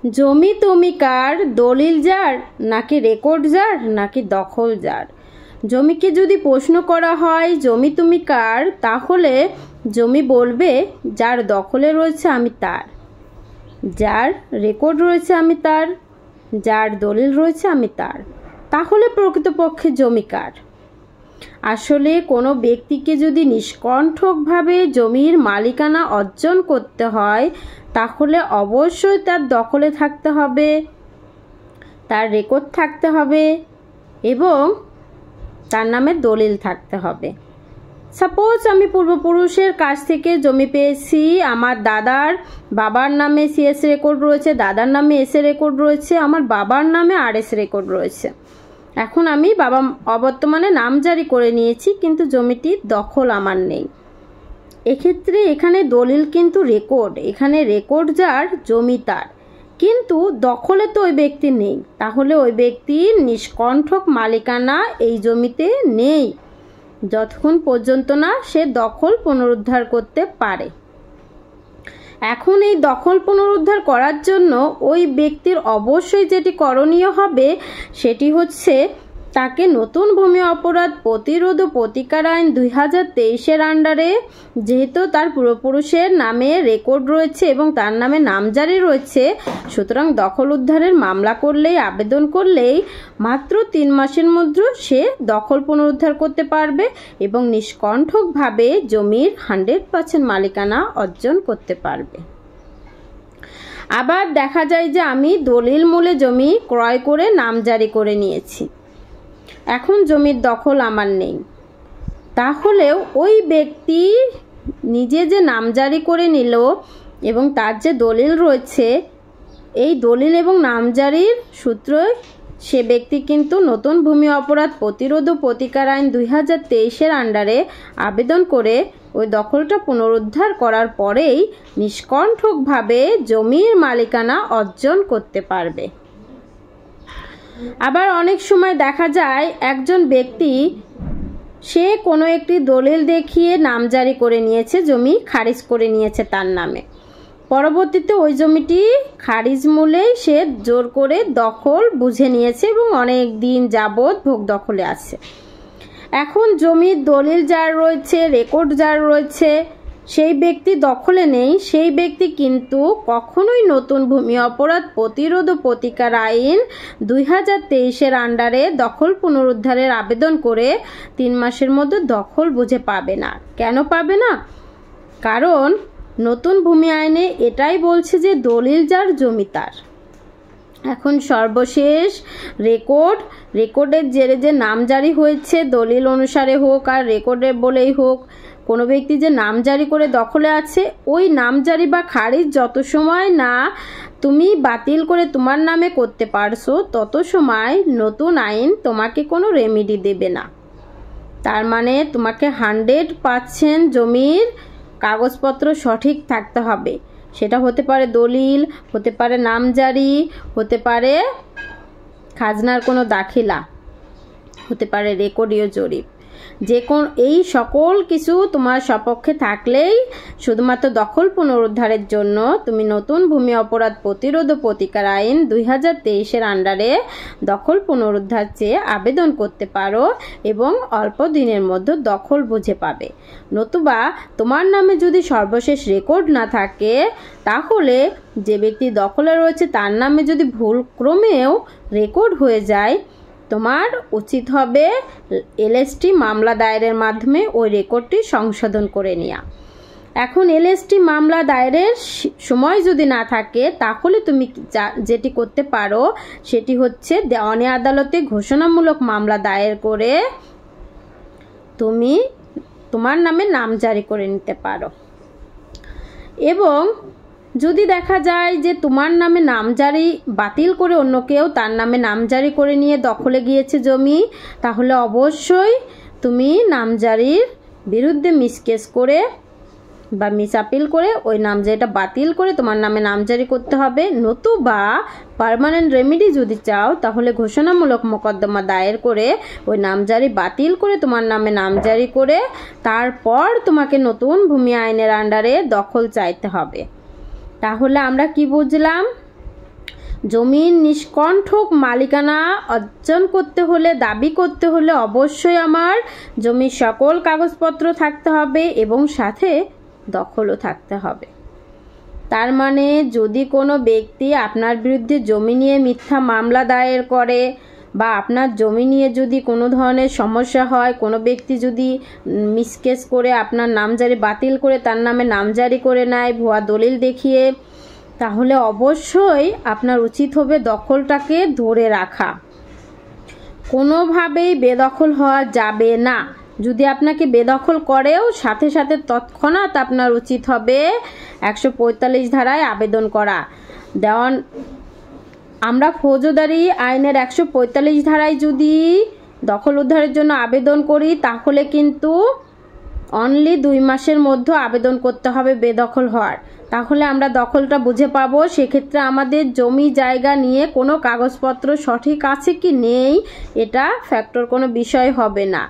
জমি তুমি কার, দলিল যার নাকি রেকর্ড যার নাকি দখল যার? জমিকে যদি প্রশ্ন করা হয় জমি তুমি কার, তাহলে জমি বলবে যার দখলে রয়েছে আমি তার, যার রেকর্ড রয়েছে আমি তার, যার দলিল রয়েছে আমি তার। তাহলে প্রকৃতপক্ষে জমি কার? আসলে কোনো ব্যক্তিকে যদি নিষ্কণ্ঠকভাবে জমির মালিকানা অর্জন করতে হয় তাহলে অবশ্যই তার দখলে থাকতে হবে, তার রেকর্ড থাকতে হবে এবং তার নামে দলিল থাকতে হবে। সাপোজ আমি পূর্বপুরুষের কাছ থেকে জমি পেয়েছি, আমার দাদার বাবার নামে সিএস রেকর্ড রয়েছে, দাদার নামে এস এ রেকর্ড রয়েছে, আমার বাবার নামে আরএস রেকর্ড রয়েছে। এখন আমি বাবা অবর্তমানে নামজারি করে নিয়েছি কিন্তু জমিটির দখল আমার নেই। এক্ষেত্রে এখানে দলিল কিন্তু রেকর্ড, এখানে রেকর্ড যার জমি তার, কিন্তু দখলে তো ওই ব্যক্তি নেই। তাহলে ওই ব্যক্তির নিষ্কণ্ঠক মালিকানা এই জমিতে নেই যতক্ষণ পর্যন্ত না সে দখল পুনরুদ্ধার করতে পারে। এখন এই দখল পুনরুদ্ধার করার জন্য ওই ব্যক্তির অবশ্যই যেটি করণীয় হবে সেটি হচ্ছে তাকে নতুন ভূমি অপরাধ প্রতিরোধ ও প্রতিকার আইন 2023-এর আন্ডারে, যেহেতু তার পূর্বপুরুষের নামে রেকর্ড রয়েছে এবং তার নামে নামজারি রয়েছে, সুতরাং দখল উদ্ধারের মামলা করলেই, আবেদন করলেই মাত্র 3 মাসের মধ্যে সে দখল পুনরুদ্ধার করতে পারবে এবং নিষ্কণ্ঠকভাবে জমির 100% মালিকানা অর্জন করতে পারবে। আবার দেখা যায় যে আমি দলিল মূলে জমি ক্রয় করে নামজারি করে নিয়েছি, এখন জমির দখল আমার নেই। তাহলেও ওই ব্যক্তি নিজে যে নামজারি করে নিল এবং তার যে দলিল রয়েছে, এই দলিল এবং নামজারির সূত্রে সে ব্যক্তি কিন্তু নতুন ভূমি অপরাধ প্রতিরোধ ও প্রতিকার আইন 2023-এর আন্ডারে আবেদন করে ওই দখলটা পুনরুদ্ধার করার পরেই নিষ্কণ্ঠকভাবে জমির মালিকানা অর্জন করতে পারবে। আবার অনেক সময় দেখা যায় একজন ব্যক্তি সে কোনো একটি দলিল দেখিয়ে নামজারি করে নিয়েছে, জমি খারিজ করে নিয়েছে তার নামে, পরবর্তীতে ওই জমিটি খারিজ মূলেই সে জোর করে দখল বুঝে নিয়েছে এবং অনেক দিন যাবৎ ভোগ দখলে আছে। এখন জমির দলিল যার রয়েছে, রেকর্ড যার রয়েছে, সেই ব্যক্তি দখলে নেই, সেই ব্যক্তি কিন্তু কখনোই নতুন ভূমি অপরাধ প্রতিরোধ ও প্রতিকার আইন 2023-এর আন্ডারে দখল পুনরুদ্ধারের আবেদন করে 3 মাসের মধ্যে দখল বুঝে পাবে না। কেন পাবে না? কারণ নতুন ভূমি আইনে এটাই বলছে যে দলিল যার জমি তার। এখন সর্বশেষ রেকর্ডের জেরে যে নামজারি হয়েছে, দলিল অনুসারে হোক আর রেকর্ডের বলেই হোক, কোনো ব্যক্তি যে নামজারি করে দখলে আছে, ওই নামজারি বা খারিজ যত সময় না তুমি বাতিল করে তোমার নামে করতে পারছো তত সময় নতুন আইন তোমাকে কোনো রেমেডি দেবে না। তার মানে তোমাকে 100% জমির কাগজপত্র সঠিক থাকতে হবে। সেটা হতে পারে দলিল, হতে পারে নামজারি, হতে পারে খাজনার কোনো দাখিলা, হতে পারে রেকর্ডীয় জরিপ। যে কোন এই সকল কিছু তোমার সপক্ষে থাকলেই শুধুমাত্র দখল পুনরুদ্ধারের জন্য তুমি নতুন ভূমি অপরাধ প্রতিরোধ ও প্রতিকার আইন 2023-এর আন্ডারে দখল পুনরুদ্ধার চেয়ে আবেদন করতে পারো এবং অল্প দিনের মধ্যে দখল বুঝে পাবে। নতুবা তোমার নামে যদি সর্বশেষ রেকর্ড না থাকে, তাহলে যে ব্যক্তি দখলে রয়েছে তার নামে যদি ভুল ক্রমেও রেকর্ড হয়ে যায়, তোমার উচিত হবে এলএসটি মামলা দায়েরের মাধ্যমে ওই রেকর্ডটি সংশোধন করে নেওয়া। এখন এলএসটি মামলা দায়েরের সময় যদি না থাকে, তাহলে তুমি যেটি করতে পারো সেটি হচ্ছে দেওয়ানি আদালতে ঘোষণামূলক মামলা দায়ের করে তুমি তোমার নামে নামজারি করে নিতে পারো। এবং যদি দেখা যায় যে তোমার নামে নামজারি বাতিল করে অন্য কেউ তার নামে নামজারি করে নিয়ে দখলে গিয়েছে জমি, তাহলে অবশ্যই তুমি নামজারির বিরুদ্ধে মিসকেস করে বা মিস আপিল করে ওই নামজারিটা বাতিল করে তোমার নামে নামজারি করতে হবে। নতুবা পার্মানেন্ট রেমেডি যদি চাও তাহলে ঘোষণামূলক মোকদ্দমা দায়ের করে ওই নামজারি বাতিল করে তোমার নামে নামজারি করে তারপর তোমাকে নতুন ভূমি আইনের আন্ডারে দখল চাইতে হবে। তাহলে আমরা কি বুঝলাম? জমির নিষ্কণ্ঠক মালিকানা অর্জন করতে হলে, দাবি করতে হলে অবশ্যই আমার জমির সকল কাগজপত্র থাকতে হবে এবং সাথে দখলও থাকতে হবে। তার মানে যদি কোনো ব্যক্তি আপনার বিরুদ্ধে জমি নিয়ে মিথ্যা মামলা দায়ের করে বা আপনার জমি নিয়ে যদি কোনো ধরনের সমস্যা হয়, কোনো ব্যক্তি যদি মিসকেস করে আপনার নামজারি বাতিল করে তার নামে নামজারি করে নেয় ভুয়া দলিল দেখিয়ে, তাহলে অবশ্যই আপনার উচিত হবে দখলটাকে ধরে রাখা। কোনোভাবেই বেদখল হওয়া যাবে না। যদি আপনাকে বেদখল করেও সাথে সাথে তৎক্ষণাৎ আপনার উচিত হবে 145 ধারায় আবেদন করা। দেওয়ান আমরা ফৌজদারি আইনের 145 ধারায় যদি দখল উদ্ধারের জন্য আবেদন করি তাহলে কিন্তু অনলি 2 মাসের মধ্যে আবেদন করতে হবে বেদখল হওয়ার। তাহলে আমরা দখলটা বুঝে পাবো। সেক্ষেত্রে আমাদের জমি জায়গা নিয়ে কোনো কাগজপত্র সঠিক আছে কি নেই এটা ফ্যাক্টর কোনো বিষয় হবে না।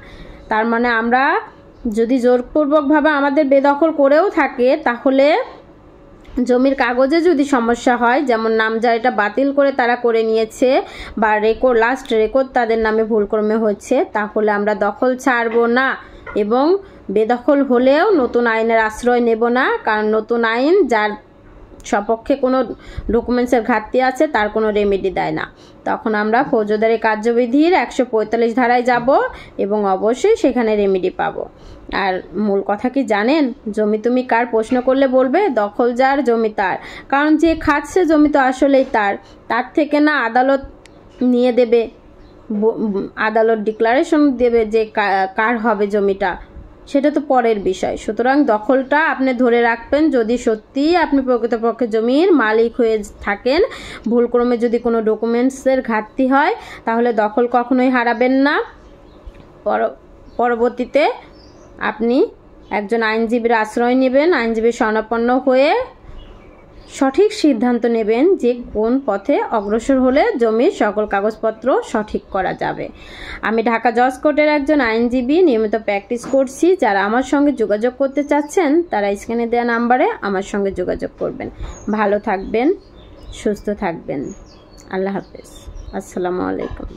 তার মানে আমরা যদি জোরপূর্বকভাবে আমাদের বেদখল করেও থাকে তাহলে জমির কাগজে যদি সমস্যা হয়, যেমন নামজারিটা বাতিল করে তারা করে নিয়েছে বা লাস্ট রেকর্ড তাদের নামে ভুলক্রমে হচ্ছে, তাহলে আমরা দখল ছাড়বো না এবং বেদখল হলেও নতুন আইনের আশ্রয় নেব না। কারণ নতুন আইন যার সপক্ষে কোনো ডকুমেন্টসের ঘাটতি আছে তার কোনো রেমেডি দেয় না। তখন আমরা ফৌজদারি কার্যবিধির 145 ধারায় যাব এবং অবশ্যই সেখানে রেমেডি পাবো। আর মূল কথা কি জানেন, জমি তুমি কার প্রশ্ন করলে বলবে দখল যার জমি তার। কারণ যে খাচ্ছে জমি তো আসলেই তার থেকে না আদালত নিয়ে দেবে, আদালত ডিক্লারেশন দেবে যে কার হবে জমিটা, সেটা তো পরের বিষয়। সুতরাং দখলটা আপনি ধরে রাখবেন। যদি সত্যিই আপনি প্রকৃতপক্ষে জমির মালিক হয়ে থাকেন, ভুলক্রমে যদি কোনো ডকুমেন্টসের ঘাটতি হয় তাহলে দখল কখনোই হারাবেন না। পরবর্তীতে আপনি একজন আইনজীবীর আশ্রয় নেবেন, আইনজীবীর শরণাপন্ন হয়ে সঠিক সিদ্ধান্ত নেবেন যে কোন পথে অগ্রসর হলে জমির সকল কাগজপত্র সঠিক করা যাবে। আমি ঢাকা জজ কোর্টের একজন আইনজীবী, নিয়মিত প্র্যাকটিস করছি। যারা আমার সঙ্গে যোগাযোগ করতে চাচ্ছেন তারা স্ক্রিনে দেওয়া নাম্বারে আমার সঙ্গে যোগাযোগ করবেন। ভালো থাকবেন, সুস্থ থাকবেন। আল্লাহ হাফেজ। আসসালামু আলাইকুম।